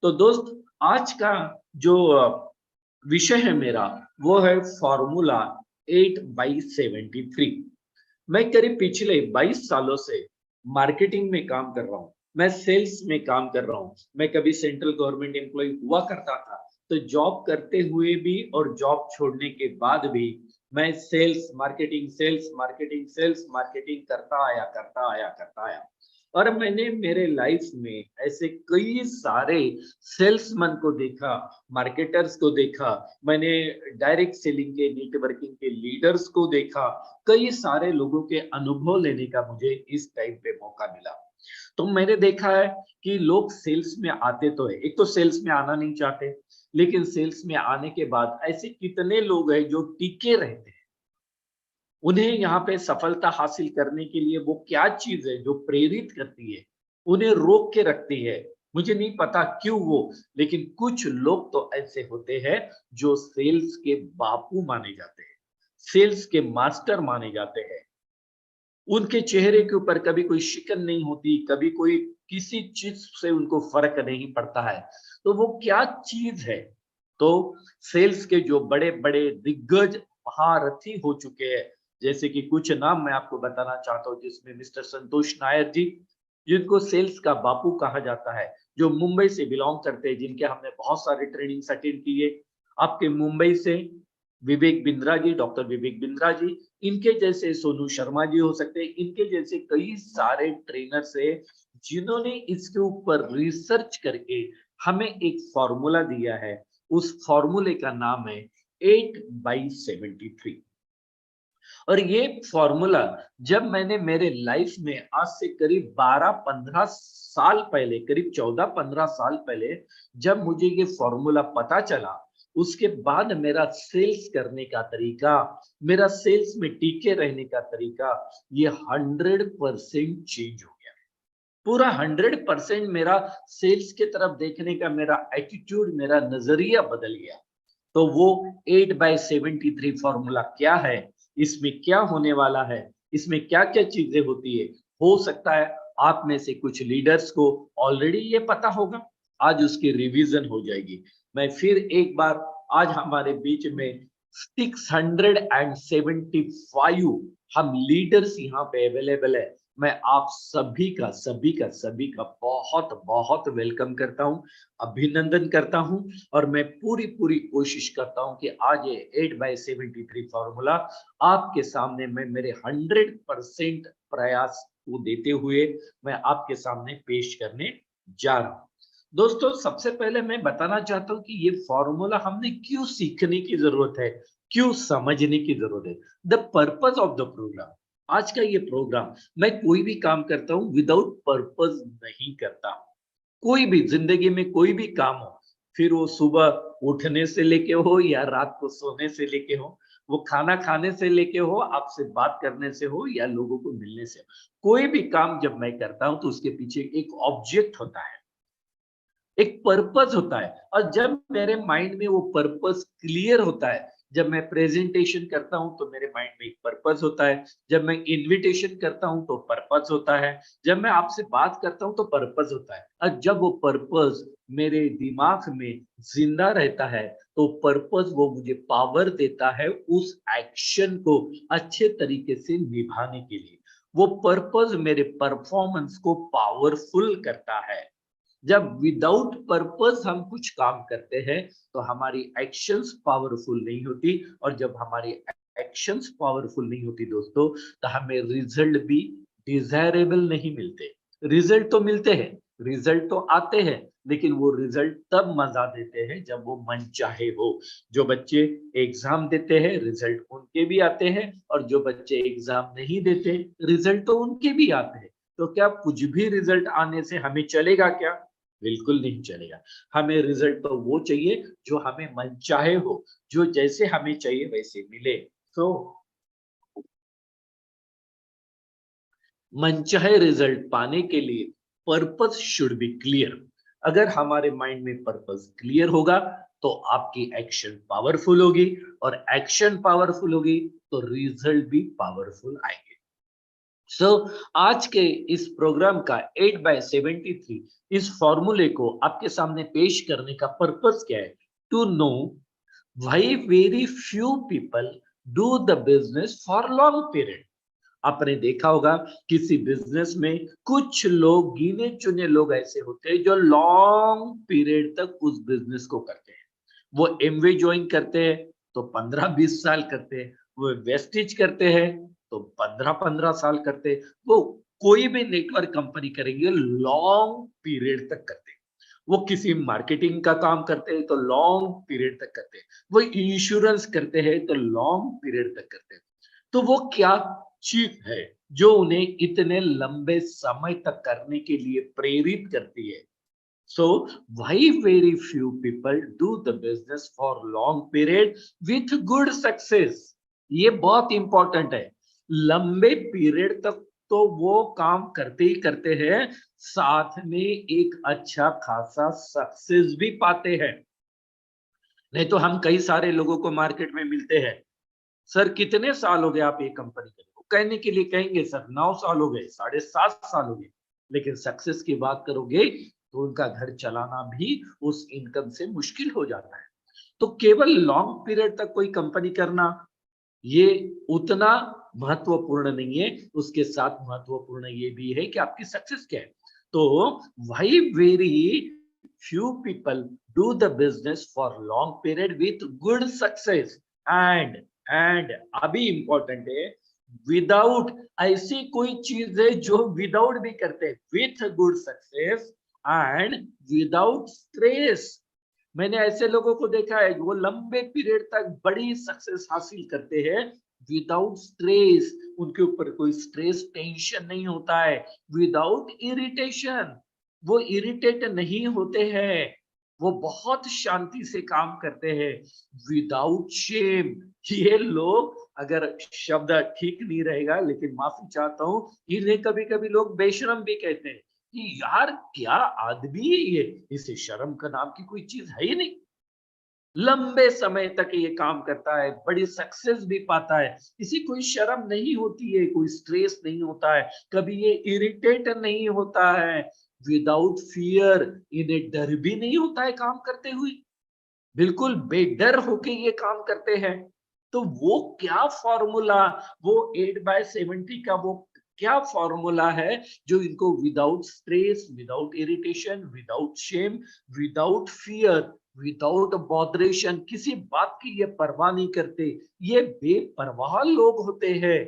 तो दोस्त, आज का जो विषय है मेरा, वो है फॉर्मूला 8/73। मैं करीब पिछले 22 सालों से मार्केटिंग में काम कर रहा हूँ। मैं सेल्स में काम कर रहा हूँ। मैं कभी सेंट्रल गवर्नमेंट एम्प्लॉय हुआ करता था, तो जॉब करते हुए भी और जॉब छोड़ने के बाद भी मैं सेल्स मार्केटिंग सेल्स मार्केटिंग करता आया। और मैंने मेरे लाइफ में ऐसे कई सारे सेल्समैन को देखा, मार्केटर्स को देखा, मैंने डायरेक्ट सेलिंग के, नेटवर्किंग के लीडर्स को देखा। कई सारे लोगों के अनुभव लेने का मुझे इस टाइम पे मौका मिला। तो मैंने देखा है कि लोग सेल्स में आते तो है, एक तो सेल्स में आना नहीं चाहते, लेकिन सेल्स में आने के बाद ऐसे कितने लोग हैं जो टिके रहते हैं। उन्हें यहाँ पे सफलता हासिल करने के लिए वो क्या चीज है जो प्रेरित करती है, उन्हें रोक के रखती है। मुझे नहीं पता क्यों वो, लेकिन कुछ लोग तो ऐसे होते हैं जो सेल्स के बापू माने जाते हैं, सेल्स के मास्टर माने जाते हैं। उनके चेहरे के ऊपर कभी कोई शिकन नहीं होती, कभी कोई किसी चीज से उनको फर्क नहीं पड़ता है। तो वो क्या चीज है? तो सेल्स के जो बड़े बड़े दिग्गज महारथी हो चुके हैं, जैसे कि कुछ नाम मैं आपको बताना चाहता हूँ, जिसमें मिस्टर संतोष नायर जी, जिनको सेल्स का बापू कहा जाता है, जो मुंबई से बिलोंग करते हैं, जिनके हमने बहुत सारे ट्रेनिंग्स अटेंड किए। आपके मुंबई से विवेक बिंद्रा जी, डॉक्टर विवेक बिंद्रा जी, इनके जैसे सोनू शर्मा जी हो सकते हैं, इनके जैसे कई सारे ट्रेनर्स है, जिन्होंने इसके ऊपर रिसर्च करके हमें एक फॉर्मूला दिया है। उस फॉर्मूले का नाम है 8/73। और ये फॉर्मूला जब मैंने मेरे लाइफ में आज से करीब 12-15 साल पहले, करीब 14-15 साल पहले जब मुझे ये फॉर्मूला पता चला, उसके बाद मेरा सेल्स करने का तरीका, मेरा सेल्स में टिके रहने का तरीका, ये 100% चेंज हो गया। पूरा 100% मेरा सेल्स के तरफ देखने का मेरा एटीट्यूड, मेरा नजरिया बदल गया। तो वो 8/73 फॉर्मूला क्या है, इसमें क्या होने वाला है, इसमें क्या क्या चीजें होती है, हो सकता है आप में से कुछ लीडर्स को ऑलरेडी ये पता होगा। आज उसकी रिवीजन हो जाएगी। मैं फिर एक बार, आज हमारे बीच में 675 हम लीडर्स यहाँ पे अवेलेबल है। मैं आप सभी का बहुत बहुत वेलकम करता हूँ, अभिनंदन करता हूँ। और मैं पूरी पूरी कोशिश करता हूं कि आज ये 8/73 फॉर्मूला आपके सामने मैं मेरे 100% प्रयास को देते हुए मैं आपके सामने पेश करने जा रहा हूं। दोस्तों, सबसे पहले मैं बताना चाहता हूं कि ये फॉर्मूला हमने क्यों सीखने की जरूरत है, क्यों समझने की जरूरत है। The purpose of the program, आज का ये प्रोग्राम, मैं कोई भी काम करता हूं विदाउट पर्पज नहीं करता हूं। कोई भी जिंदगी में कोई भी काम हो, फिर वो सुबह उठने से लेके हो या रात को सोने से लेके हो, वो खाना खाने से लेके हो, आपसे बात करने से हो या लोगों को मिलने से हो, कोई भी काम जब मैं करता हूं तो उसके पीछे एक ऑब्जेक्ट होता है, एक पर्पस होता है। और जब मेरे माइंड में वो पर्पस क्लियर होता है, जब मैं प्रेजेंटेशन करता हूं तो मेरे माइंड में एक पर्पस होता है, जब मैं इनविटेशन करता हूं तो पर्पस होता है, जब मैं आपसे बात करता हूं तो पर्पस होता है। और जब वो पर्पस मेरे दिमाग में जिंदा रहता है, तो पर्पस वो मुझे पावर देता है उस एक्शन को अच्छे तरीके से निभाने के लिए। वो पर्पस मेरे परफॉर्मेंस को पावरफुल करता है। जब विदाउट पर्पस हम कुछ काम करते हैं, तो हमारी एक्शंस पावरफुल नहीं होती। और जब हमारी एक्शंस पावरफुल नहीं होती दोस्तों, तो हमें रिजल्ट भी डिजायरेबल नहीं मिलते। रिजल्ट तो मिलते हैं, रिजल्ट तो आते हैं, लेकिन वो रिजल्ट तब मजा देते हैं जब वो मन चाहे हो। जो बच्चे एग्जाम देते हैं, रिजल्ट उनके भी आते हैं, और जो बच्चे एग्जाम नहीं देते, रिजल्ट तो उनके भी आते हैं। तो क्या कुछ भी रिजल्ट आने से हमें चलेगा क्या? बिल्कुल नहीं चलेगा। हमें रिजल्ट तो वो चाहिए जो हमें मनचाहे हो, जो जैसे हमें चाहिए वैसे मिले। तो मनचाहे रिजल्ट पाने के लिए पर्पस शुड बी क्लियर। अगर हमारे माइंड में पर्पस क्लियर होगा, तो आपकी एक्शन पावरफुल होगी, और एक्शन पावरफुल होगी तो रिजल्ट भी पावरफुल आएंगे। सो आज के इस प्रोग्राम का 8/73 इस फॉर्मूले को आपके सामने पेश करने का पर्पस क्या है? To know why very few people do the business for long period. आपने देखा होगा किसी बिजनेस में कुछ लोग, गिने चुने लोग ऐसे होते हैं जो लॉन्ग पीरियड तक उस बिजनेस को करते हैं। वो एमवे ज्वाइन करते हैं तो 15-20 साल करते हैं, वो वेस्टिज करते हैं तो 15-15 साल करते हैं, वो कोई भी नेटवर्क कंपनी करेंगे लॉन्ग पीरियड तक करते हैं। वो किसी मार्केटिंग का काम करते हैं तो लॉन्ग पीरियड तक करते हैं, वो इंश्योरेंस करते हैं तो लॉन्ग पीरियड तक करते हैं। तो वो क्या चीज है जो उन्हें इतने लंबे समय तक करने के लिए प्रेरित करती है? So why very few people do the business for long period with good success? ये बहुत इंपॉर्टेंट है। लंबे पीरियड तक तो वो काम करते ही करते हैं, साथ में एक अच्छा खासा सक्सेस भी पाते हैं। नहीं तो हम कई सारे लोगों को मार्केट में मिलते हैं, सर कितने साल हो गए आप ये कंपनी के? वो कहने के लिए कहेंगे सर 9 साल हो गए, 7.5 साल हो गए, लेकिन सक्सेस की बात करोगे तो उनका घर चलाना भी उस इनकम से मुश्किल हो जाता है। तो केवल लॉन्ग पीरियड तक कोई कंपनी करना ये उतना महत्वपूर्ण नहीं है, उसके साथ महत्वपूर्ण ये भी है कि आपकी सक्सेस क्या है। तो why very few people do the business for long period with good success and अभी इंपॉर्टेंट है, विदाउट, ऐसी कोई चीज है जो विदाउट भी करते हैं with good success and without stress. मैंने ऐसे लोगों को देखा है वो लंबे पीरियड तक बड़ी सक्सेस हासिल करते हैं विदाउट स्ट्रेस, उनके ऊपर कोई स्ट्रेस टेंशन नहीं होता है, विदाउट इरिटेशन, वो इरिटेट नहीं होते हैं, वो बहुत शांति से काम करते हैं विदाउट शेम। ये लोग, अगर शब्द ठीक नहीं रहेगा लेकिन माफी चाहता हूं, इन्हें कभी कभी लोग बेशरम भी कहते हैं कि यार क्या आदमी है ये, इसे शर्म का नाम की कोई चीज है ही नहीं। लंबे समय तक ये काम करता है, बड़ी सक्सेस भी पाता है, इसे कोई शर्म नहीं होती है, कोई स्ट्रेस नहीं होता है, कभी ये इरिटेट नहीं होता है, विदाउट फियर, इन्हें डर भी नहीं होता है काम करते हुए, बिल्कुल बेडर होके ये काम करते हैं। तो वो क्या फॉर्मूला, वो 8/70 का वो क्या फॉर्मूला है जो इनको without stress, without irritation, without shame, without fear, without botheration, किसी बात की ये परवाह नहीं करते, ये बेपरवाह लोग होते हैं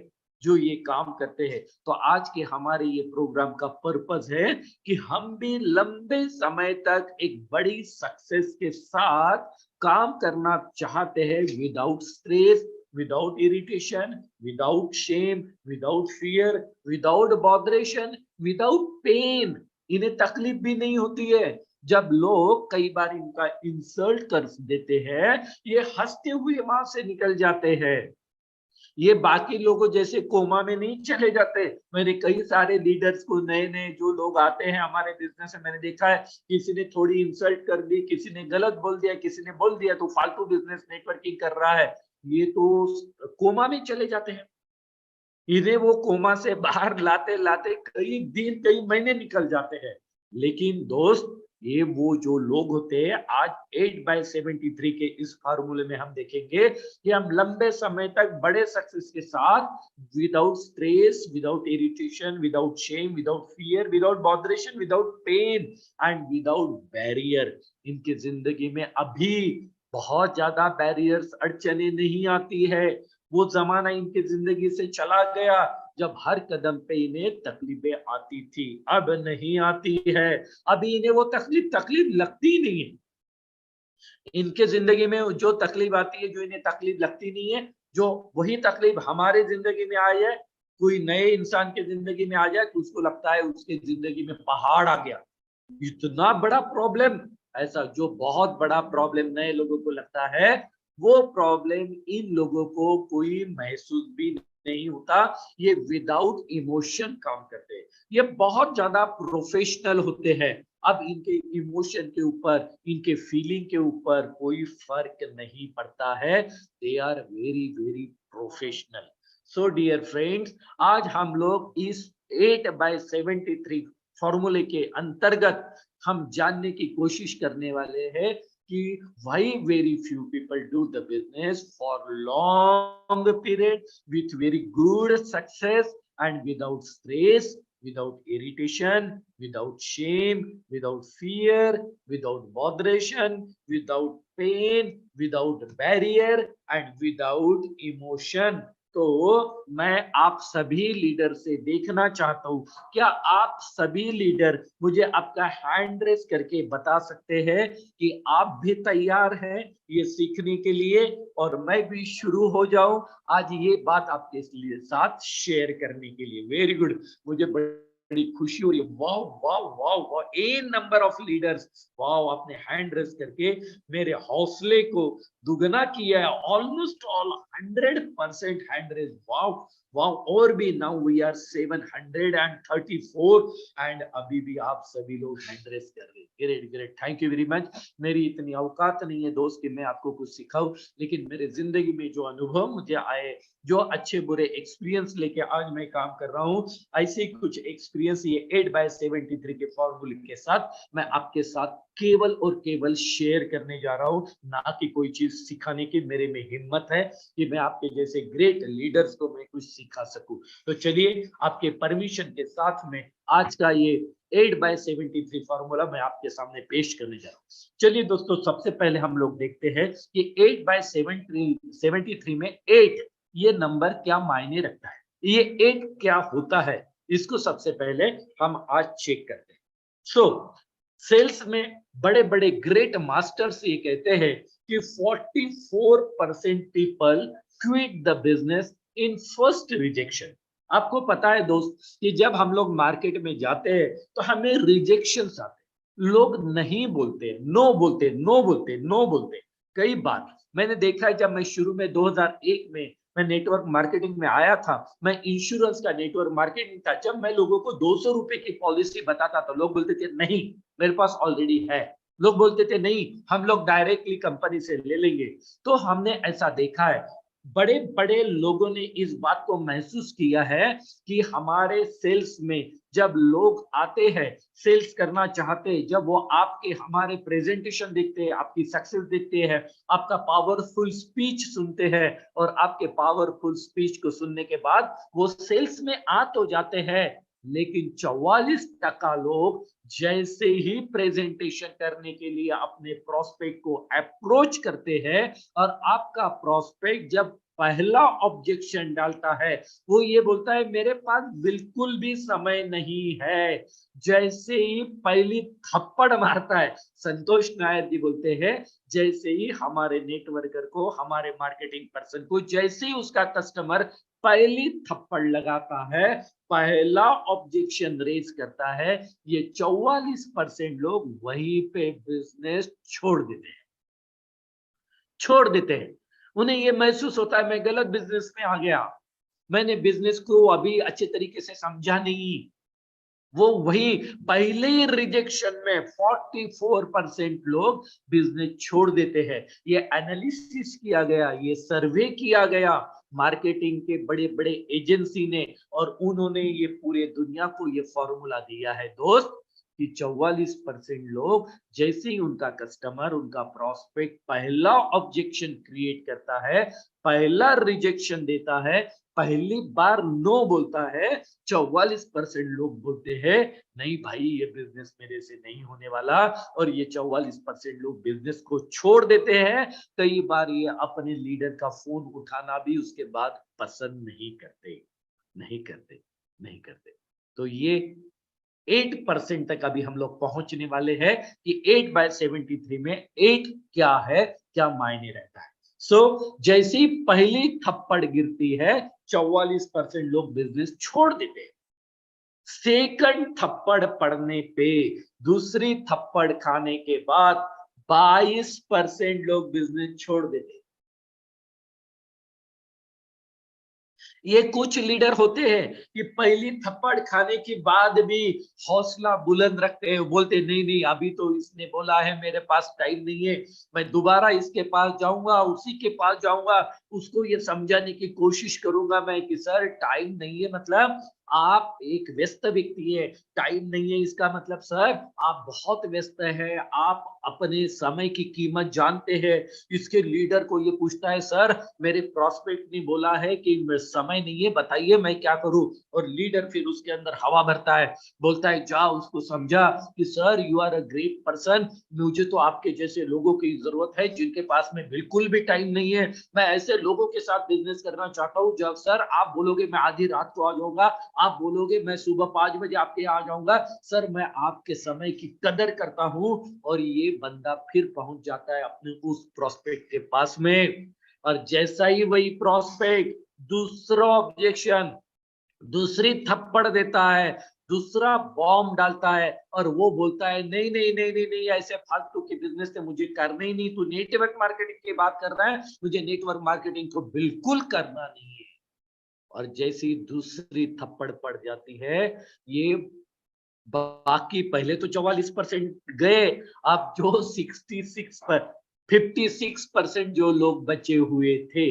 जो ये काम करते हैं। तो आज के हमारे ये प्रोग्राम का पर्पस है कि हम भी लंबे समय तक एक बड़ी सक्सेस के साथ काम करना चाहते हैं without stress, without irritation, without shame, without fear, without botheration, without pain. इन्हें तकलीफ भी नहीं होती है जब लोग कई बार इनका इंसल्ट कर देते हैं, ये हंसते हुए वहां से निकल जाते हैं, ये बाकी लोगों जैसे कोमा में नहीं चले जाते। मैंने कई सारे लीडर्स को, नए नए जो लोग आते हैं हमारे बिजनेस में, मैंने देखा है किसी ने थोड़ी इंसल्ट कर दी, किसी ने गलत बोल दिया, किसी ने बोल दिया तो फालतू बिजनेस नेटवर्किंग कर रहा है, ये तो कोमा में चले जाते हैं। इन्हें वो कोमा से बाहर लाते लाते कई दिन, कई महीने निकल जाते हैं। लेकिन दोस्त, ये वो जो लोग होते हैं, आज 8/73 के इस फार्मूले में हम देखेंगे कि हम लंबे समय तक बड़े सक्सेस के साथ without stress, without irritation, without shame, without fear, without botheration, without pain and without barrier, इनकी जिंदगी में अभी बहुत ज्यादा बैरियर्स, अड़चने नहीं आती है। वो जमाना इनकी जिंदगी से चला गया जब हर कदम पे इन्हें तकलीफें आती थी, अब नहीं आती है। अभी इन्हें वो तकलीफ तकलीफ लगती ही नहीं है। इनके जिंदगी में जो तकलीफ आती है, जो इन्हें तकलीफ लगती नहीं है, जो वही तकलीफ हमारे जिंदगी में आई है, कोई नए इंसान के जिंदगी में आ जाए तो उसको लगता है उसके जिंदगी में पहाड़ आ गया, इतना बड़ा प्रॉब्लम। ऐसा जो बहुत बड़ा प्रॉब्लम नए लोगों को लगता है, वो प्रॉब्लम इन लोगों को कोई महसूस भी नहीं होता। ये विदाउट इमोशन काम करते हैं, ये बहुत ज्यादा प्रोफेशनल होते हैं। अब इनके इमोशन के ऊपर, इनके फीलिंग के ऊपर कोई फर्क नहीं पड़ता है, they are very very professional. So dear friends, आज हम लोग इस 8/73 फॉर्मूले के अंतर्गत हम जानने की कोशिश करने वाले हैं कि why very few people do the business for long period with very good success and without stress, without irritation, without shame, without fear, without botheration, without pain, without barrier and without emotion. तो मैं आप सभी leader से देखना चाहता हूं, क्या आप सभी लीडर मुझे आपका हैंड रेस करके बता सकते हैं कि आप भी तैयार हैं ये सीखने के लिए और मैं भी शुरू हो जाऊं आज ये बात आपके साथ शेयर करने के लिए। वेरी गुड, मुझे बड़ी खुशी हो रही है। Wow wow wow wow, A number of leaders, wow, आपने हैंड रेस करके मेरे हौसले को दुगना किया है। Almost all 100% hand raise, wow wow. और भी नाउ वी आर 734 एंड अभी भी आप सभी लोग हैंड रेस कर रहे हैं। Great great, thank you very much. मेरी इतनी औकात नहीं है दोस्त कि मैं आपको कुछ सिखाऊं, लेकिन मेरे जिंदगी में जो अनुभव मुझे आए, जो अच्छे बुरे एक्सपीरियंस लेके आज मैं काम कर रहा हूं, ऐसे कुछ एक्सपीरियंस ये 8/73 के फॉर्मूले के साथ मैं आपके साथ केवल और केवल शेयर करने जा रहा हूं, ना कि कोई चीज सिखाने की मेरे में हिम्मत है कि मैं आपके जैसे ग्रेट लीडर्स को मैं कुछ सिखा सकूं। तो चलिए, आपके परमिशन के साथ में आज का ये 8/73 फॉर्मूला मैं आपके सामने पेश करने जा रहा हूं। चलिए दोस्तों, सबसे पहले हम लोग देखते हैं कि 8/73 में 8 ये नंबर क्या मायने रखता है, ये 8 क्या होता है, इसको सबसे पहले हम आज चेक करते हैं। सो सेल्स में बड़े बड़े ग्रेट मास्टर्स ये कहते हैं कि 44% people quit the business in first rejection. आपको पता है दोस्त कि जब हम लोग मार्केट में जाते हैं तो हमें रिजेक्शंस आते हैं, लोग नहीं बोलते, नो बोलते, नो बोलते, नो बोलते। कई बार मैंने देखा है, जब मैं शुरू में 2001 में मैं नेटवर्क मार्केटिंग में आया था, मैं इंश्योरेंस का नेटवर्क मार्केटिंग था, जब मैं लोगों को 200 रुपए की पॉलिसी बताता तो लोग बोलते थे नहीं, मेरे पास ऑलरेडी है। लोग बोलते थे नहीं, हम लोग डायरेक्टली कंपनी से ले लेंगे। तो हमने ऐसा देखा है, बड़े बड़े लोगों ने इस बात को महसूस किया है कि हमारे सेल्स में जब लोग आते हैं, सेल्स करना चाहते हैं, जब वो आपके हमारे प्रेजेंटेशन देखते हैं, आपकी सक्सेस देखते हैं, आपका पावरफुल स्पीच सुनते हैं, और आपके पावरफुल स्पीच को सुनने के बाद वो सेल्स में आ तो जाते हैं, लेकिन 44% लोग जैसे ही प्रेजेंटेशन करने के लिए अपने प्रोस्पेक्ट को अप्रोच करते हैं और आपका प्रोस्पेक्ट जब पहला ऑब्जेक्शन डालता है, वो ये बोलता है मेरे पास बिल्कुल भी समय नहीं है। जैसे ही पहली थप्पड़ मारता है, संतोष नायर जी बोलते हैं, जैसे ही हमारे नेटवर्कर को, हमारे मार्केटिंग पर्सन को, जैसे ही उसका कस्टमर पहली थप्पड़ लगाता है, पहला ऑब्जेक्शन रेज करता है, ये 44% लोग वहीं पे बिजनेस छोड़ देते हैं, छोड़ देते हैं। उन्हें ये महसूस होता है मैं गलत बिजनेस में आ गया, मैंने बिजनेस को अभी अच्छे तरीके से समझा नहीं। वो वही पहले ही रिजेक्शन में 44% लोग बिजनेस छोड़ देते हैं। ये एनालिसिस किया गया, ये सर्वे किया गया मार्केटिंग के बड़े बड़े एजेंसी ने, और उन्होंने ये पूरे दुनिया को ये फॉर्मूला दिया है दोस्त कि 44% लोग जैसे ही उनका कस्टमर, उनका प्रोस्पेक्ट पहला ऑब्जेक्शन क्रिएट करता है, पहला रिजेक्शन देता है, पहली बार नो बोलता है, 44% लोग बोलते हैं नहीं भाई, ये बिजनेस मेरे से नहीं होने वाला, और ये 44% लोग बिजनेस को छोड़ देते हैं। कई बार ये अपने लीडर का फोन उठाना भी उसके बाद पसंद नहीं करते, नहीं करते, नहीं करते। तो ये 8% तक अभी हम लोग पहुंचने वाले हैं कि 8/73 में 8 क्या है, क्या मायने रहता है। जैसे ही पहली थप्पड़ गिरती है, 44% लोग बिजनेस छोड़ देते हैं। सेकंड थप्पड़ पड़ने पे, दूसरी थप्पड़ खाने के बाद 22% लोग बिजनेस छोड़ देते हैं। ये कुछ लीडर होते हैं कि पहली थप्पड़ खाने के बाद भी हौसला बुलंद रखते हैं, बोलते नहीं नहीं अभी तो इसने बोला है मेरे पास टाइम नहीं है, मैं दोबारा इसके पास जाऊंगा, उसी के पास जाऊंगा, उसको ये समझाने की कोशिश करूंगा मैं कि सर टाइम नहीं है, मतलब आप एक व्यस्त व्यक्ति है, टाइम नहीं है इसका मतलब सर आप बहुत व्यस्त है, आप अपने समय की कीमत जानते हैं। इसके लीडर को ये पूछता है सर मेरे प्रोस्पेक्ट ने बोला है कि समय नहीं है, बताइए मैं क्या करूं, और लीडर फिर उसके अंदर हवा भरता है, बोलता है जा उसको समझा कि sir you are a great person, मुझे तो आपके जैसे लोगों की जरूरत है जिनके पास में बिल्कुल भी टाइम नहीं है, मैं ऐसे लोगों के साथ बिजनेस करना चाहता हूँ, जब सर आप बोलोगे मैं आधी रात को आ जाऊंगा, आप बोलोगे मैं सुबह 5 बजे आपके यहाँ आ जाऊंगा, सर मैं आपके समय की कदर करता हूं। और ये बंदा फिर पहुंच जाता है अपने उस प्रोस्पेक्ट के पास में, और जैसा ही वही प्रोस्पेक्ट दूसरा ऑब्जेक्शन, दूसरी थप्पड़ देता है, दूसरा बॉम्ब डालता है, और वो बोलता है नहीं नहीं नहीं नहीं नहीं ऐसे फालतू के बिजनेस से मुझे करना ही नहीं, तू नेटवर्क मार्केटिंग की बात कर रहा है, मुझे नेटवर्क मार्केटिंग को बिल्कुल करना नहीं है। और जैसी दूसरी थप्पड़ पड़ जाती है, ये बाकी पहले तो 44% गए, अब जो 56% जो लोग बचे हुए थे,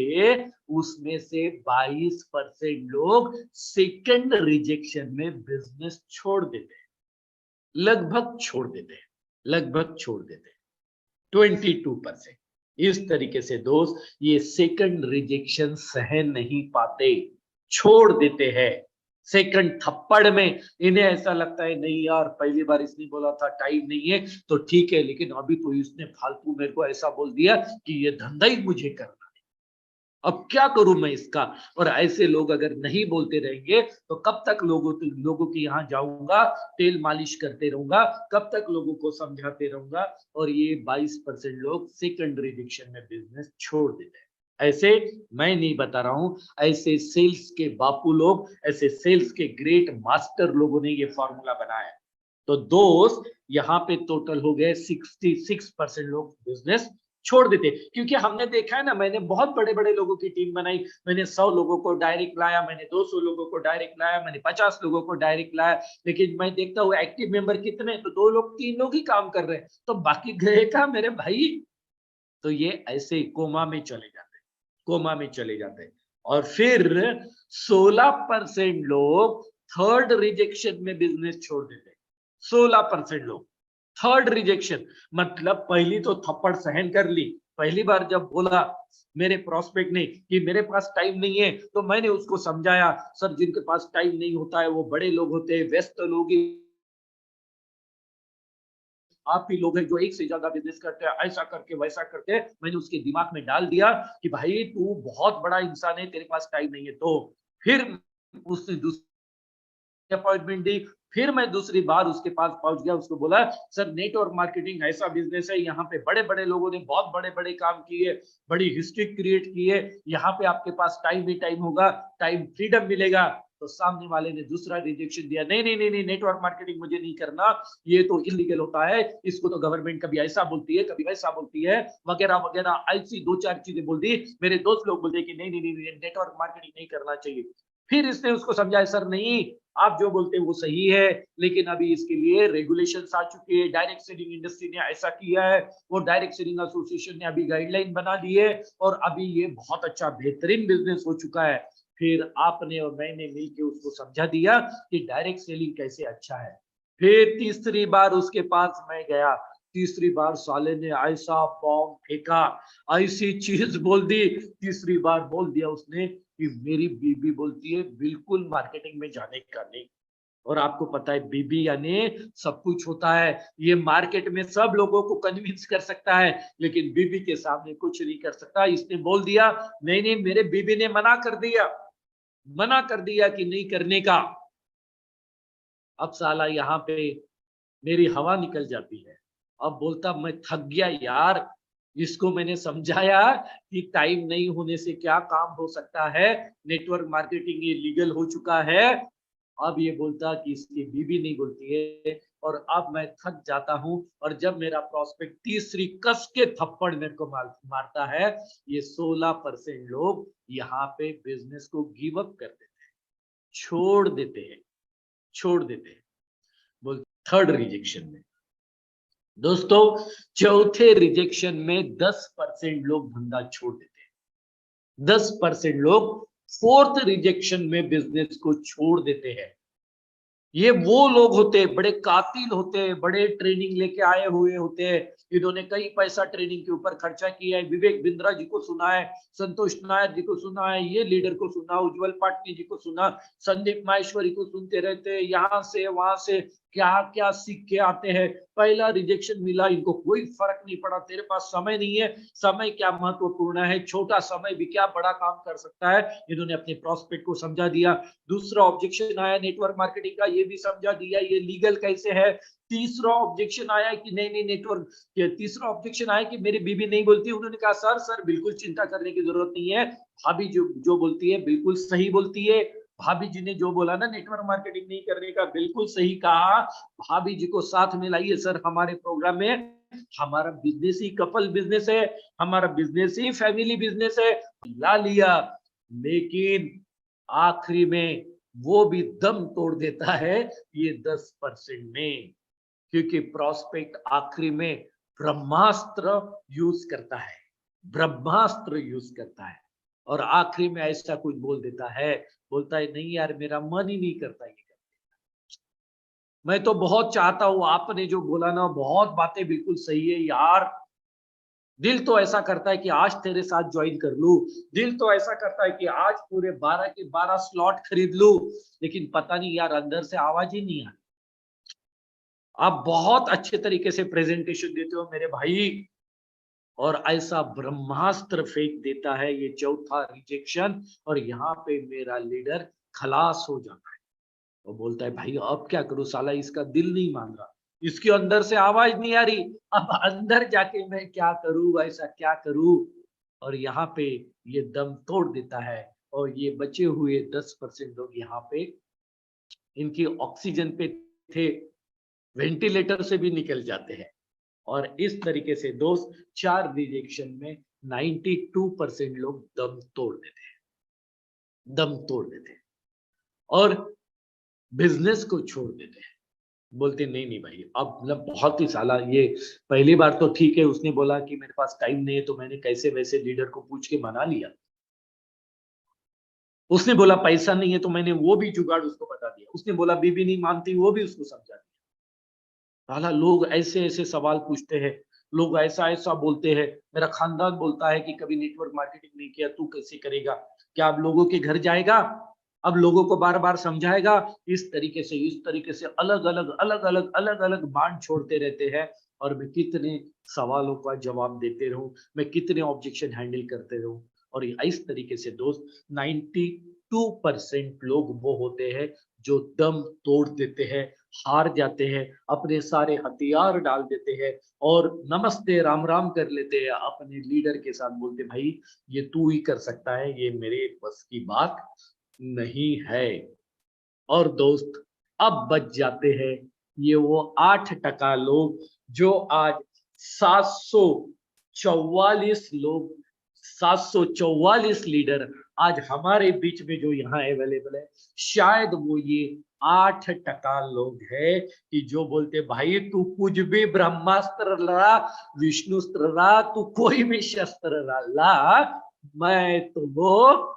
उसमें से 22% लोग सेकंड रिजेक्शन में बिजनेस छोड़ देते, लगभग छोड़ देते, लगभग छोड़ देते 22%। इस तरीके से दोस्त ये सेकंड रिजेक्शन सहन नहीं पाते, छोड़ देते हैं सेकंड थप्पड़ में। इन्हें ऐसा लगता है नहीं यार पहली बार इसने बोला था टाइम नहीं है तो ठीक है, लेकिन अभी तो इसने फालतू मेरे को ऐसा बोल दिया कि ये धंधा ही मुझे करना, अब क्या करूं मैं इसका। और ऐसे लोग अगर नहीं बोलते रहेंगे तो कब तक लोगों के यहाँ जाऊंगा, तेल मालिश करते रहूंगा, कब तक लोगों को समझाते रहूंगा। और ये 22% लोग सेकंड रिजेक्शन में बिजनेस छोड़ देते हैं। ऐसे मैं नहीं बता रहा हूं, ऐसे सेल्स के बापू लोग, ऐसे सेल्स के ग्रेट मास्टर लोगों ने ये फॉर्मूला बनाया। तो दोस्त यहाँ पे टोटल हो गए 66% लोग बिजनेस छोड़ देते, क्योंकि हमने देखा है ना, मैंने बहुत बड़े बड़े लोगों की टीम बनाई, मैंने 100 लोगों को डायरेक्ट लाया, मैंने 200 लोगों को डायरेक्ट लाया, मैंने 50 लोगों को डायरेक्ट लाया, लेकिन मैं देखता हूँ एक्टिव मेंबर कितने, तो 2 लोग 3 लोग ही काम कर रहे हैं, तो बाकी गए कहाँ मेरे भाई। तो ये ऐसे कोमा में चले जाते हैं, कोमा में चले जाते हैं। और फिर 16% लोग थर्ड रिजेक्शन में बिजनेस छोड़ देते हैं, 16% लोग थर्ड रिजेक्शन, मतलब पहली तो थप्पड़ सहन कर ली, पहली बार जब बोला मेरे प्रोस्पेक्ट ने कि मेरे पास टाइम नहीं है, तो मैंने उसको समझाया सर जिनके पास टाइम नहीं होता है वो बड़े लोग होते हैं, व्यस्त लोग आप ही लोग हैं जो एक से ज्यादा बिजनेस करते हैं, ऐसा करके वैसा करके मैंने उसके दिमाग में डाल दिया कि भाई तू बहुत बड़ा इंसान है, तेरे पास टाइम नहीं है। तो फिर उसने दूसरी अपॉइंटमेंट दी, फिर मैं दूसरी बार उसके पास पहुंच गया, उसको बोला सर नेटवर्क मार्केटिंग ऐसा बिजनेस है, यहाँ पे बड़े बड़े लोगों ने बहुत बड़े बड़े काम किए, बड़ी हिस्ट्री क्रिएट की है, यहाँ पे आपके पास टाइम ही टाइम होगा, टाइम फ्रीडम मिलेगा। तो सामने वाले ने दूसरा रिजेक्शन दिया, नहीं नहीं नहीं नहीं नेटवर्क मार्केटिंग मुझे नहीं करना, ये तो इलीगल होता है, इसको तो गवर्नमेंट कभी ऐसा बोलती है कभी वैसा बोलती है, वगैरह वगैरह ऐसी 2-4 चीजें बोल दी। मेरे दोस्त लोग बोलते कि नहीं नहीं नहीं नेटवर्क मार्केटिंग नहीं करना चाहिए। फिर इसने उसको समझाया सर नहीं, आप जो बोलते हैं वो सही है, लेकिन अभी इसके लिए रेगुलेशंस आ चुकी है, डायरेक्ट सेलिंग इंडस्ट्री ने ऐसा किया है, वो डायरेक्ट सेलिंग एसोसिएशन ने अभी गाइडलाइन बना दी है, और अभी ये बहुत अच्छा बेहतरीन बिजनेस हो चुका है। फिर आपने और मैंने मिलकर उसको समझा दिया कि डायरेक्ट सेलिंग कैसे अच्छा है। फिर तीसरी बार उसके पास मैं गया, तीसरी बार साले ने ऐसा बॉम्ब फेंका, ऐसी चीज बोल दी, तीसरी बार बोल दिया उसने कि मेरी बीबी बोलती है बिल्कुल मार्केटिंग में जाने का नहीं। और आपको पता है बीबी यानी सब कुछ होता है, ये मार्केट में सब लोगों को कन्विंस कर सकता है, लेकिन बीबी के सामने कुछ नहीं कर सकता। इसने बोल दिया नहीं नहीं, मेरे बीबी ने मना कर दिया, मना कर दिया कि नहीं करने का। अब साला यहाँ पे मेरी हवा निकल जाती है, अब बोलता मैं थक गया यार, इसको मैंने समझाया कि टाइम नहीं होने से क्या काम हो सकता है, नेटवर्क मार्केटिंग ये लीगल हो चुका है। अब ये बोलता कि इसकी बीबी नहीं बोलती है और अब मैं थक जाता हूं, और जब मेरा प्रोस्पेक्ट तीसरी कस के थप्पड़ मेरे को मारता है, ये 16% लोग यहाँ पे बिजनेस को गिव अप कर देते हैं, छोड़ देते हैं, छोड़ देते हैं। बोल, थर्ड रिजेक्शन में दोस्तों, चौथे रिजेक्शन में 10% लोग धंधा छोड़ देते हैं। 10% लोग फोर्थ रिजेक्शन में बिजनेस को छोड़ देते हैं। ये वो लोग होते हैं, बड़े कातिल होते हैं, बड़े ट्रेनिंग लेके आए हुए होते हैं, इन्होंने कई पैसा ट्रेनिंग के ऊपर खर्चा किया है। विवेक बिंद्रा जी को सुना है, संतोष नायर जी को सुना है, ये लीडर को सुना, उज्जवल पाटनी जी को सुना, संदीप माहेश्वरी को सुनते रहते हैं, यहाँ से वहां से क्या क्या सीख के आते हैं। पहला रिजेक्शन मिला, इनको कोई फर्क नहीं पड़ा, तेरे पास समय नहीं है, समय क्या महत्वपूर्ण है, छोटा समय भी क्या बड़ा काम कर सकता है। इन्होंने अपने प्रोस्पेक्ट को समझा दिया। दूसरा ऑब्जेक्शन आया नेटवर्क मार्केटिंग का, ये भी समझा दिया ये लीगल कैसे है। तीसरा ऑब्जेक्शन आया कि नहीं नहीं नेटवर्क, तीसरा ऑब्जेक्शन आया कि मेरी बीबी नहीं बोलती। उन्होंने कहा सर सर बिल्कुल चिंता करने की जरूरत नहीं है, भाभी जो जो बोलती है बिल्कुल सही बोलती है। भाभी जी ने जो बोला ना नेटवर्क मार्केटिंग नहीं करने का, बिल्कुल सही कहा। भाभी जी को साथ में लाइए सर हमारे प्रोग्राम में। हमारा बिजनेस ही कपल बिजनेस है, हमारा बिजनेस ही फैमिली बिजनेस है। ला लिया, लेकिन आखिरी में वो भी दम तोड़ देता है ये 10% में, क्योंकि प्रोस्पेक्ट आखिरी में ब्रह्मास्त्र यूज करता है, ब्रह्मास्त्र यूज करता है, और आखिरी में ऐसा कुछ बोल देता है, बोलता है नहीं यार मेरा मन ही नहीं करता ये करने का। मैं तो बहुत चाहता हूं, आपने जो बोला ना बहुत बातें बिल्कुल सही है यार, दिल तो ऐसा करता है कि आज तेरे साथ ज्वाइन कर लूं, दिल तो ऐसा करता है कि आज पूरे 12 के 12 स्लॉट खरीद लूं, लेकिन पता नहीं यार अंदर से आवाज ही नहीं आ। आप बहुत अच्छे तरीके से प्रेजेंटेशन देते हो मेरे भाई, और ऐसा ब्रह्मास्त्र फेंक देता है ये चौथा रिजेक्शन, और यहाँ पे मेरा लीडर खलास हो जाता है। वो बोलता है भाई अब क्या करूं, साला इसका दिल नहीं मान रहा, इसके अंदर से आवाज नहीं आ रही, अब अंदर जाके मैं क्या करूं, ऐसा क्या करूं। और यहाँ पे ये दम तोड़ देता है, और ये बचे हुए 10% लोग यहाँ पे इनकी ऑक्सीजन पे थे, वेंटिलेटर से भी निकल जाते हैं। और इस तरीके से दोस्त 4 रिजेक्शन में 92% लोग दम तोड़ देते हैं, दम तोड़ देते हैं, और बिजनेस को छोड़ देते हैं। बोलते नहीं नहीं भाई अब मतलब बहुत ही साला, ये पहली बार तो ठीक है, उसने बोला कि मेरे पास टाइम नहीं है, तो मैंने कैसे वैसे लीडर को पूछ के मना लिया। उसने बोला पैसा नहीं है, तो मैंने वो भी जुगाड़ उसको बता दिया। उसने बोला बीबी नहीं मानती, वो भी उसको समझा दिया। साला लोग ऐसे ऐसे सवाल पूछते हैं, लोग ऐसा ऐसा बोलते हैं। मेरा खानदान बोलता है कि कभी नेटवर्क मार्केटिंग नहीं किया, तू कैसे करेगा, क्या अब लोगों के घर जाएगा, अब लोगों को बार बार समझाएगा। इस तरीके से अलग अलग अलग अलग अलग अलग बांध छोड़ते रहते हैं, और मैं कितने सवालों का जवाब देते रहूं, मैं कितने ऑब्जेक्शन हैंडल करते रहूं। और इस तरीके से दोस्त 92% लोग वो होते हैं जो दम तोड़ देते हैं, हार जाते हैं, अपने सारे हथियार डाल देते हैं, और नमस्ते राम राम कर लेते हैं अपने लीडर के साथ, बोलते भाई ये तू ही कर सकता है, ये मेरे बस की बात नहीं है। और दोस्त अब बच जाते हैं ये वो 8% लोग, जो आज 744 लोग, 744 लीडर आज हमारे बीच में जो यहाँ अवेलेबल है, शायद वो ये 8% लोग है कि जो बोलते भाई तू कुछ भी ब्रह्मास्त्र ला, विष्णुस्त्र ला, तू कोई भी शस्त्र ला, मैं तो वो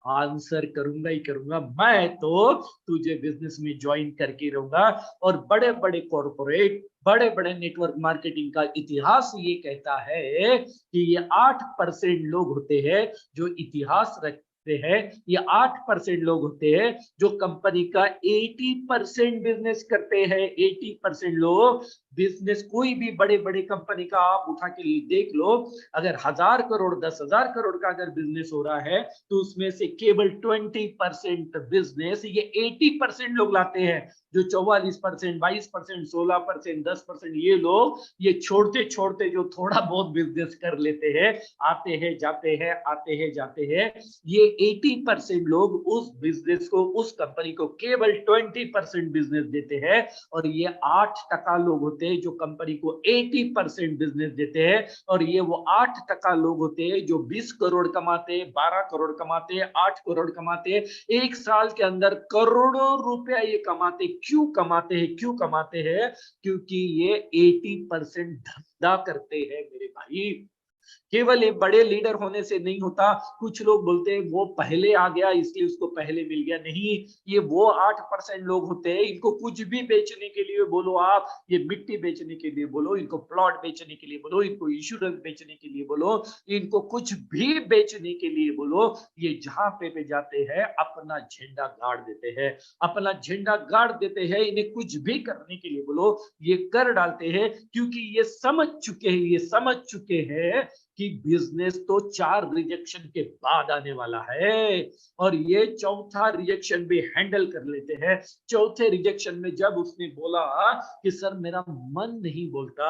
आंसर करूंगा ही करूंगा, मैं तो तुझे बिजनेस में ज्वाइन करके रहूंगा। और बड़े बड़े कॉर्पोरेट, बड़े बड़े नेटवर्क मार्केटिंग का इतिहास ये कहता है कि ये 8% लोग होते हैं जो इतिहास रखते हैं, ये 8% लोग होते हैं जो कंपनी का 80% बिजनेस करते हैं। 80% लोग बिजनेस कोई भी बड़े बड़े कंपनी का आप उठा के देख लो, अगर 1000 करोड़ 10,000 करोड़ का अगर बिजनेस हो रहा है तो उसमें से केवल 20% बिजनेस ये 80% लोग लाते हैं। जो 44%, 22%, 16%, 10% ये लोग ये छोड़ते छोड़ते जो थोड़ा बहुत बिजनेस कर लेते हैं, आते हैं जाते हैं, आते हैं जाते हैं, ये 80% लोग उस बिजनेस को, उस कंपनी को केवल 20% बिजनेस देते हैं। और ये 8% लोग होते हैं जो कंपनी को 80% बिजनेस देते हैं। और ये वो 8% लोग होते हैं जो 20 करोड़ कमाते, 12 करोड़ कमाते, 8 करोड़ कमाते, एक साल के अंदर करोड़ों रुपया ये कमाते। क्यों कमाते हैं? क्यों कमाते हैं? क्योंकि ये 80% धंधा करते हैं मेरे भाई। केवल एक बड़े लीडर होने से नहीं होता। कुछ लोग बोलते हैं वो पहले आ गया इसलिए उसको पहले मिल गया। नहीं, ये वो 8% लोग होते हैं, इनको कुछ भी बेचने के लिए बोलो आप, ये मिट्टी बेचने के लिए बोलो, इनको प्लॉट बेचने के लिए बोलो, इनको इंश्योरेंस बेचने के लिए बोलो, इनको कुछ भी बेचने के लिए बोलो, ये जहां पे जाते हैं अपना झंडा गाड़ देते हैं, अपना झंडा गाड़ देते हैं। इन्हें कुछ भी करने के लिए बोलो ये कर डालते हैं, क्योंकि ये समझ चुके हैं, ये समझ चुके हैं कि बिजनेस तो 4 रिजेक्शन के बाद आने वाला है। और ये चौथा रिजेक्शन भी हैंडल कर लेते हैं। चौथे रिजेक्शन में जब उसने बोला कि सर मेरा मन नहीं बोलता,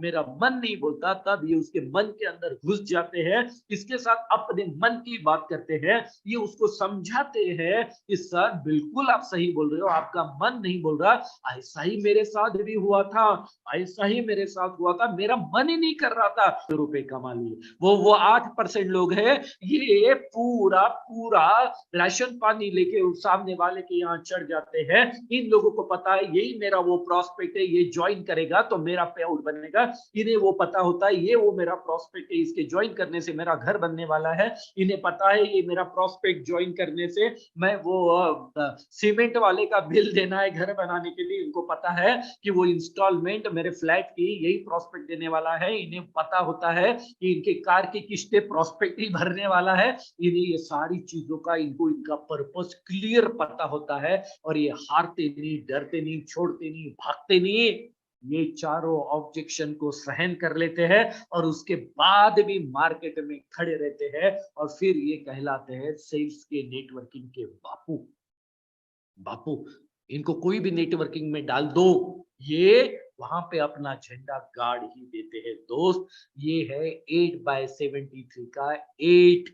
मेरा मन नहीं बोलता, तब ये उसके मन के अंदर घुस जाते हैं, इसके साथ अपने मन की बात करते हैं, ये उसको समझाते हैं कि सर बिल्कुल आप सही बोल रहे हो, आपका मन नहीं बोल रहा, ऐसा ही मेरे साथ भी हुआ था, ऐसा ही मेरे साथ हुआ था, मेरा मन ही नहीं कर रहा था रुपए कमा लिए। वो 8% लोग हैं, ये पूरा पूरा राशन पानी लेके उस सामने वाले के यहाँ चढ़ जाते हैं। इन लोगों को पता है यही मेरा वो प्रॉस्पेक्ट है, ये ज्वाइन करेगा तो मेरा पे आउट बनेगा। इन्हें वो पता होता है ये वो मेरा प्रॉस्पेक्ट है, इसके ज्वाइन करने से मेरा घर बनने वाला है। इन्हें पता है ये मेरा प्रॉस्पेक्ट ज्वाइन करने से मैं वो सीमेंट वाले का बिल देना है घर बनाने के लिए। इनको पता है कि वो इंस्टॉलमेंट मेरे फ्लैट की यही प्रॉस्पेक्ट देने वाला है। इन्हें पता होता है कि इनके कार की किस्तें प्रॉस्पेक्ट ही भरने वाला है। इन्हें ये सारी चीजों का, इनको इनका पर्पस क्लियर पता होता है। और ये हारते नहीं, डरते नहीं, छोड़ते नहीं, भागते नहीं, ये चारों ऑब्जेक्शन को सहन कर लेते हैं और उसके बाद भी मार्केट में खड़े रहते हैं। और फिर ये कहलाते हैं सेल्स के, नेटवर्किंग के बापू। बापू इनको कोई भी नेटवर्किंग में डाल दो, ये वहां पे अपना झंडा गाड़ ही देते हैं दोस्त। ये है 8/73 का 8।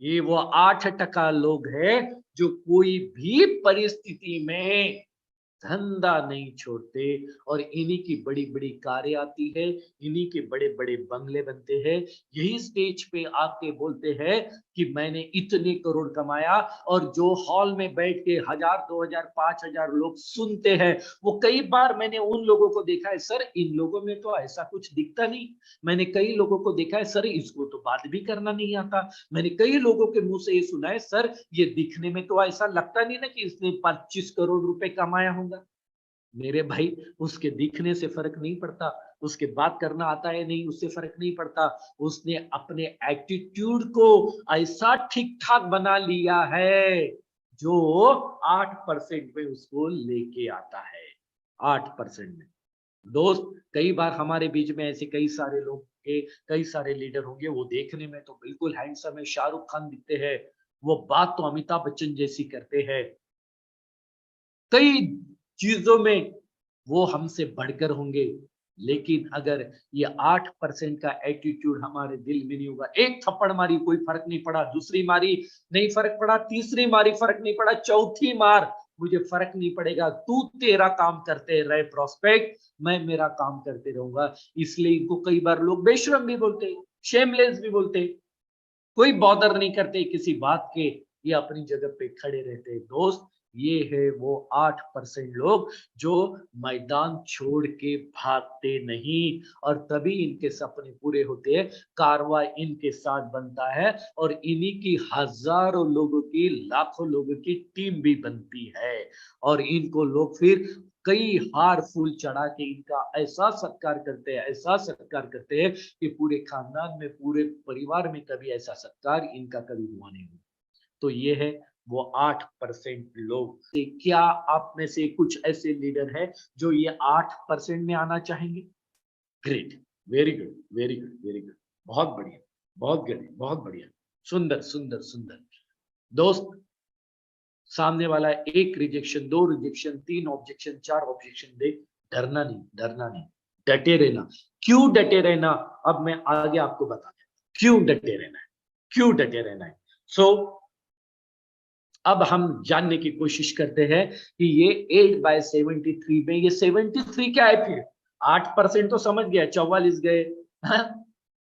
ये वो 8% लोग हैं जो कोई भी परिस्थिति में धंधा नहीं छोड़ते। और इन्हीं की बड़ी बड़ी कारें आती है, इन्हीं के बड़े बड़े बंगले बनते हैं। यही स्टेज पे आके बोलते हैं कि मैंने इतने करोड़ कमाया। और जो हॉल में बैठ के 1000, 2000, 5000 लोग सुनते हैं, वो कई बार मैंने उन लोगों को देखा है, सर इन लोगों में तो ऐसा कुछ दिखता नहीं। मैंने कई लोगों को देखा है, सर इसको तो बात भी करना नहीं आता। मैंने कई लोगों के मुंह से ये सुना है, सर ये दिखने में तो ऐसा लगता नहीं ना कि इसने 25 करोड़ रुपए कमाया होगा। मेरे भाई उसके दिखने से फर्क नहीं पड़ता, उसके बात करना आता है नहीं उससे फर्क नहीं पड़ता। उसने अपने एटीट्यूड को ऐसा ठीक ठाक बना लिया है जो 8% में उसको लेके आता है। 8% में दोस्त, कई बार हमारे बीच में ऐसे कई सारे लोग के, कई सारे लीडर होंगे, वो देखने में तो बिल्कुल हैंडसम है, शाहरुख खान दिखते हैं, वो बात तो अमिताभ बच्चन जैसी करते हैं, कई चीजों में वो हमसे बढ़कर होंगे। लेकिन अगर ये 8% का एटीट्यूड हमारे दिल में नहीं होगा, एक थप्पड़ मारी कोई फर्क नहीं पड़ा, दूसरी मारी नहीं फर्क पड़ा, तीसरी मारी फर्क नहीं पड़ा, चौथी मार मुझे फर्क नहीं पड़ेगा, तू तेरा काम करते रहे प्रॉस्पेक्ट, मैं मेरा काम करते रहूंगा। इसलिए इनको कई बार लोग बेशरम भी बोलते, शेमलेस भी बोलते, कोई बॉदर नहीं करते किसी बात के, ये अपनी जगह पे खड़े रहते हैं दोस्त। ये है वो 8% लोग जो मैदान छोड़ के भागते नहीं, और तभी इनके सपने पूरे होते हैं, कारवां इनके साथ बनता है, और इन्हीं की हजारों लोगों की, लाखों लोगों की टीम भी बनती है। और इनको लोग फिर कई हार फूल चढ़ा के इनका ऐसा सत्कार करते हैं, ऐसा सत्कार करते हैं कि पूरे खानदान में, पूरे परिवार में कभी ऐसा सत्कार इनका कभी हुआ नहीं। तो ये है वो 8% लोग। क्या आप में से कुछ ऐसे लीडर है जो ये 8% में आना चाहेंगे? Great, very good, very good, very good, बहुत बढ़िया, बहुत बढ़िया, बहुत बढ़िया, सुंदर सुंदर सुंदर। दोस्त, सामने वाला एक रिजेक्शन, दो रिजेक्शन, तीन ऑब्जेक्शन, चार ऑब्जेक्शन दे, डरना नहीं, डरना नहीं, डटे रहना। क्यों डटे रहना? अब मैं आगे आपको बता दूं क्यों डटे रहना है, क्यों डटे रहना है। सो अब हम जानने की कोशिश करते हैं कि ये 8/73 में ये 73 क्या है फिर? 8% तो समझ गया, 44 गए, हाँ?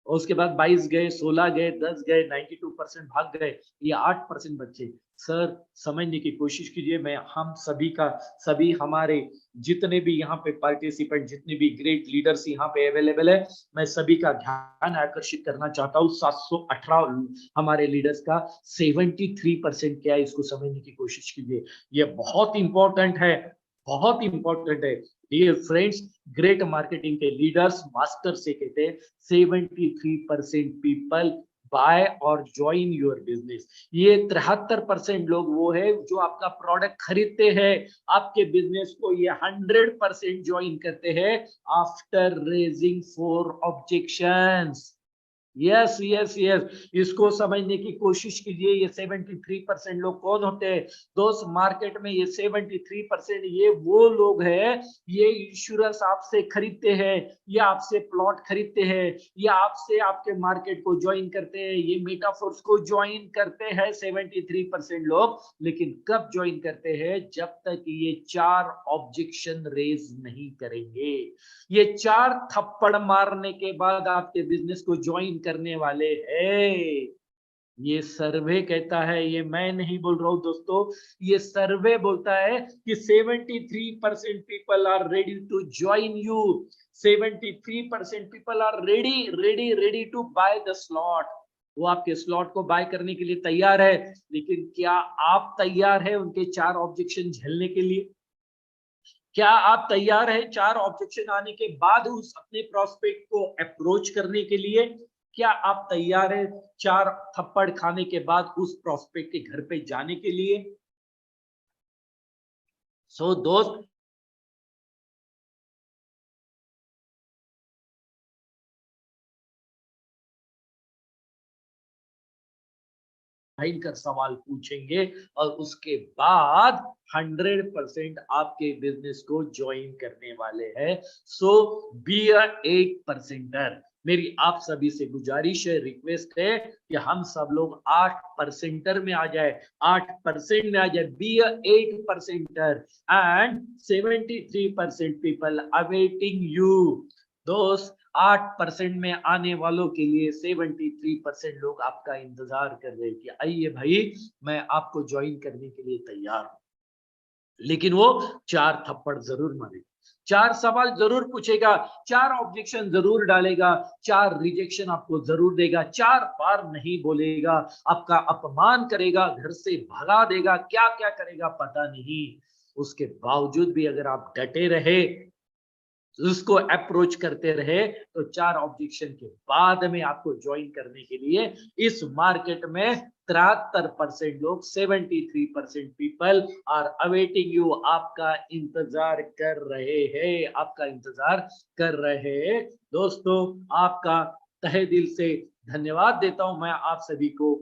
उसके बाद 22 गए, 16 गए, 10 गए, 92% भाग गए, ये 8% बच्चे। सर, समझने की कोशिश कीजिए। मैं हम सभी का, सभी हमारे जितने भी यहाँ पे पार्टिसिपेंट, जितने भी ग्रेट लीडर्स यहाँ पे अवेलेबल है, मैं सभी का ध्यान आकर्षित करना चाहता हूँ। 718 हमारे लीडर्स का 73% क्या है, इसको समझने की कोशिश कीजिए। ये बहुत इंपॉर्टेंट है, बहुत इंपॉर्टेंट है। डियर फ्रेंड्स, ग्रेट मार्केटिंग के लीडर्स, मास्टर से कहते हैं 73% पीपल बाय और ज्वाइन योर बिजनेस। ये 73% लोग वो है जो आपका प्रोडक्ट खरीदते हैं, आपके बिजनेस को ये 100% ज्वाइन करते हैं after raising 4 objections. Yes yes yes, इसको समझने की कोशिश कीजिए। ये 73% लोग कौन होते हैं दोस्त? मार्केट में ये 73% ये वो लोग हैं, ये इंश्योरेंस आपसे खरीदते हैं, ये आपसे प्लॉट खरीदते हैं, ये आपसे आपके मार्केट को ज्वाइन करते हैं, ये मेटाफोर्स को ज्वाइन करते हैं 73% लोग। लेकिन कब ज्वाइन करते हैं? जब तक ये 4 ऑब्जेक्शन रेज नहीं करेंगे। ये 4 थप्पड़ मारने के बाद आपके बिजनेस को ज्वाइन करने वाले हैं। ये सर्वे कहता है, ये मैं नहीं बोल रहा हूं दोस्तों, ये सर्वे बोलता है कि 73% people are ready to join you. 73% people are ready ready ready to buy the slot. वो आपके स्लॉट को बाय करने के लिए तैयार है। लेकिन क्या आप तैयार है उनके 4 ऑब्जेक्शन झेलने के लिए? क्या आप तैयार हैं 4 ऑब्जेक्शन आने के बाद उस अपने प्रोस्पेक्ट को अप्रोच करने के लिए? क्या आप तैयार हैं 4 थप्पड़ खाने के बाद उस प्रोस्पेक्ट के घर पे जाने के लिए? सो दोस्त, कर सवाल पूछेंगे और उसके बाद 100% आपके बिजनेस को ज्वाइन करने वाले हैं। सो बी अ 8%er। मेरी आप सभी से गुजारिश है, रिक्वेस्ट है कि हम सब लोग 8%er में आ जाए, 8% में आ जाए। Be a 8%er and 73% people awaiting you. दोस्त, 8% में आने वालों के लिए 73% लोग आपका इंतजार कर रहे हैं कि आइए भाई, मैं आपको ज्वाइन करने के लिए तैयार हूं। लेकिन वो 4 थप्पड़ जरूर मारेगा, 4 सवाल जरूर पूछेगा, 4 ऑब्जेक्शन जरूर डालेगा, 4 रिजेक्शन आपको जरूर देगा, 4 बार नहीं बोलेगा, आपका अपमान करेगा, घर से भगा देगा, क्या क्या करेगा पता नहीं। उसके बावजूद भी अगर आप डटे रहे, उसको अप्रोच करते रहे, तो 4 ऑब्जेक्शन के बाद में आपको ज्वाइन करने के लिए इस मार्केट में 73% लोग, 73% पीपल आर अवेटिंग यू, आपका इंतजार कर रहे हैं, आपका इंतजार कर रहे हैं। दोस्तों, आपका तहे दिल से धन्यवाद देता हूं मैं आप सभी को।